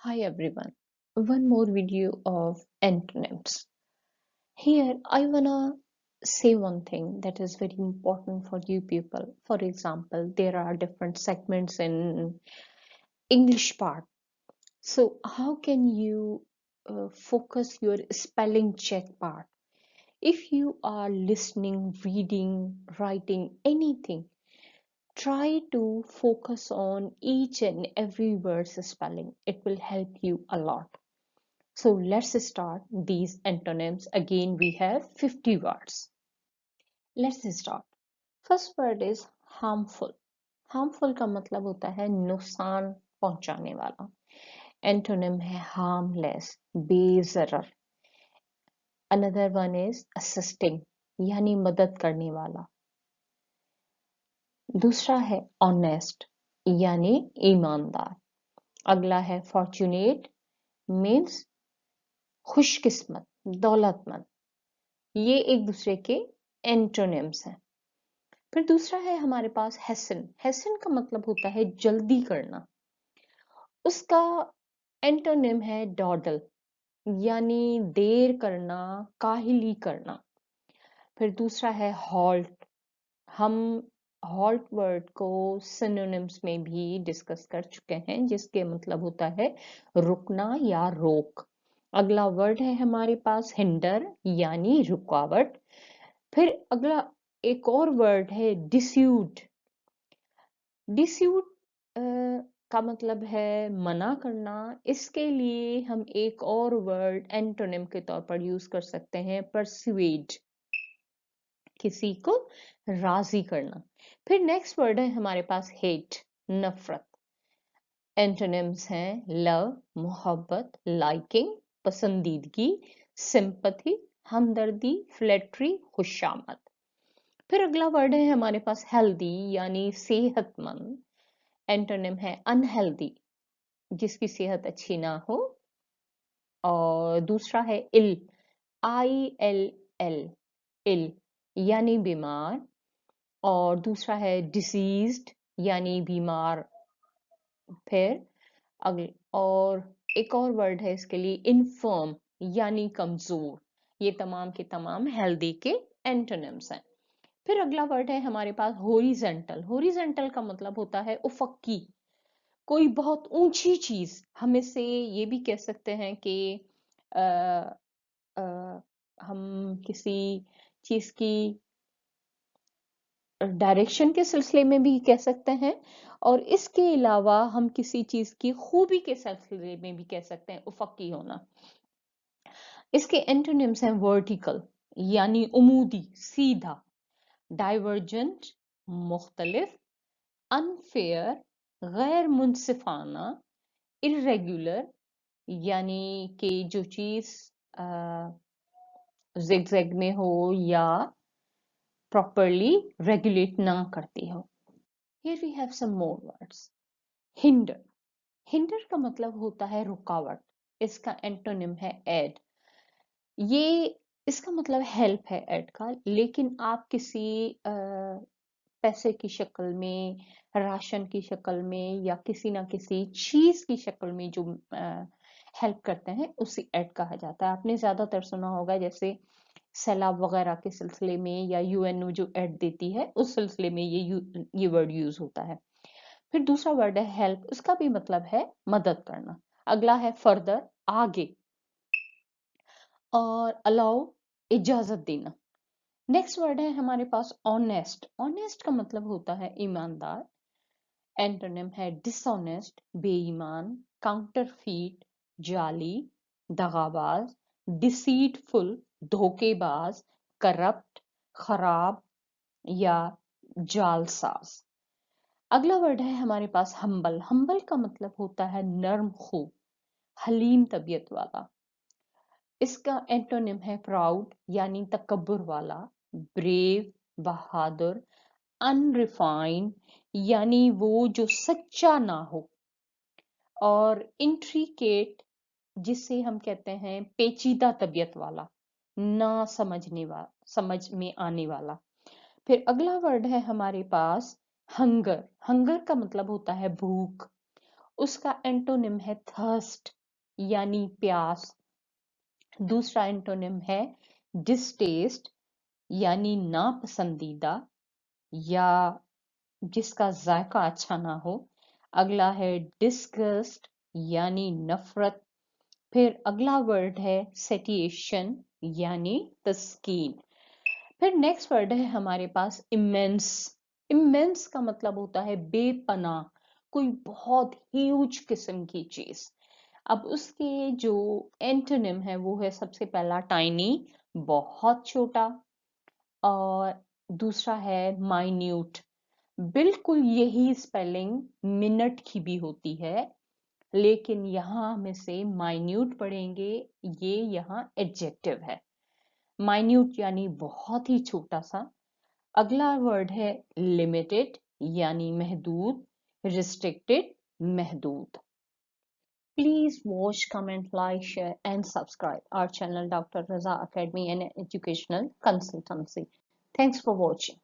Hi everyone, one more video of antonyms. Here I wanna say one thing that is very important for you people. For example, there are different segments in English part. So how can you focus your spelling check part? If you are listening, reading, writing anything, try to focus on each and every word's spelling. It will help you a lot. So let's start these antonyms. Again, we have 50 words. Let's start. First word is harmful. Harmful का मतलब होता है नुकसान पहुंचाने वाला. Antonym है harmless, बेज़रर. Another one is assisting, यानी मदद करने वाला. दूसरा है honest, यानी ईमानदार. अगला है fortunate, means खुशकिस्मत, दौलतमंद. ये एक दूसरे के एंटोनिम्स हैं. फिर दूसरा है हमारे पास हैसन. हैसन का मतलब होता है जल्दी करना. उसका एंटोनिम है डॉडल, यानी देर करना, काहिली करना. फिर दूसरा है हॉल्ट. हम हॉल्ट वर्ड को सिनोनिम्स में भी डिस्कस कर चुके हैं, जिसके मतलब होता है रुकना या रोक. अगला वर्ड है हमारे पास हिंडर, यानी रुकावट. फिर अगला एक और वर्ड है डिस्यूट. डिस्यूट का मतलब है मना करना. इसके लिए हम एक और वर्ड एंटोनिम के तौर पर यूज कर सकते हैं परसुएड, किसी को राजी करना. फिर नेक्स्ट वर्ड है हमारे पास हेट, नफरत. एंटोनिम्स हैं लव, मोहब्बत, लाइकिंग, पसंदीदगी, सिंपथी, हमदर्दी, फ्लैटरी, खुशामद. फिर अगला वर्ड है हमारे पास हेल्दी, यानी सेहतमंद. एंटोनिम है अनहेल्दी, जिसकी सेहत अच्छी ना हो. और दूसरा है इल, ILL, इल यानी बीमार. और दूसरा है डिसीज्ड, यानी बीमार. फिर और एक और वर्ड है इसके लिए इनफर्म, यानी कमजोर. ये तमाम के तमाम हेल्दी के एंटोनिम्स हैं. फिर अगला वर्ड है हमारे पास होरिजेंटल. होरिजेंटल का मतलब होता है उफकी, कोई बहुत ऊंची चीज. हम इसे ये भी कह सकते हैं कि आ, आ, हम किसी चीज की डायरेक्शन के सिलसिले में भी कह सकते हैं, और इसके अलावा हम किसी चीज की खूबी के सिलसिले में भी कह सकते हैं उफकी होना. इसके एंटोनिम्स हैं वर्टिकल, यानी उमूदी, सीधा. डाइवर्जेंट, मुख्तलिफ. अनफेयर, गैर मुनसिफाना. इर्रेगुलर, यानी कि जो चीज जिगजैग में हो या प्रॉपरली रेगुलेट ना करती हो. Here we have some more words. Hinder. Hinder का मतलब होता है रुकावट. इसका एंटोनिम है एड. ये इसका मतलब हेल्प है एड का, लेकिन आप किसी पैसे की शक्ल में, राशन की शक्ल में, या किसी ना किसी चीज की शक्ल में जो हेल्प करते हैं, उसी एड कहा जाता है. आपने ज्यादातर सुना होगा, जैसे सैलाब वगैरह के सिलसिले में, या यूएनओ जो एड देती है उस सिलसिले में ये वर्ड यूज होता है. फिर दूसरा वर्ड है हेल्प. उसका भी मतलब है मदद करना. अगला है फर्दर, आगे. और अलाउ, इजाजत देना. नेक्स्ट वर्ड है हमारे पास ऑनेस्ट. ऑनेस्ट का मतलब होता है ईमानदार. एंटोनिम है डिसऑनेस्ट, बेईमान. काउंटरफीट, जाली, दगाबाज. डिसीटफुल, धोखेबाज. करप्ट, खराब, या जालसाज. अगला वर्ड है हमारे पास हम्बल. हम्बल का मतलब होता है नर्म खू, हलीम तबीयत वाला. इसका एंटोनिम है प्राउड, यानी तकब्बुर वाला. ब्रेव, बहादुर. अनरिफाइंड, यानी वो जो सच्चा ना हो. और इंट्रिकेट, जिसे हम कहते हैं पेचीदा तबीयत वाला, ना समझ में आने वाला. फिर अगला वर्ड है हमारे पास हंगर. हंगर का मतलब होता है भूख. उसका एंटोनिम है थर्स्ट यानी प्यास। दूसरा एंटोनिम है डिस्टेस्ट यानी नापसंदीदा या जिसका जायका अच्छा ना हो। अगला है डिस्गस्ट यानी नफरत। फिर अगला वर्ड है सेटिएशन यानी तस्कीन। फिर नेक्स्ट वर्ड है हमारे पास इमेंस। इमेंस का मतलब होता है बेपना, कोई बहुत ह्यूज किस्म की चीज। अब उसके जो एंटोनिम है वो है सबसे पहला टाइनी, बहुत छोटा, और दूसरा है माइन्यूट। बिल्कुल यही स्पेलिंग मिनट की भी होती है, लेकिन यहाँ हम इसे माइन्यूट पढ़ेंगे, ये यहाँ एडजेक्टिव है। माइन्यूट यानी बहुत ही छोटा सा। अगला वर्ड है लिमिटेड यानी महदूद, रिस्ट्रिक्टेड महदूद। Please watch, comment, like, share, and subscribe our channel, Dr. Raza Academy and Educational Consultancy. Thanks for watching.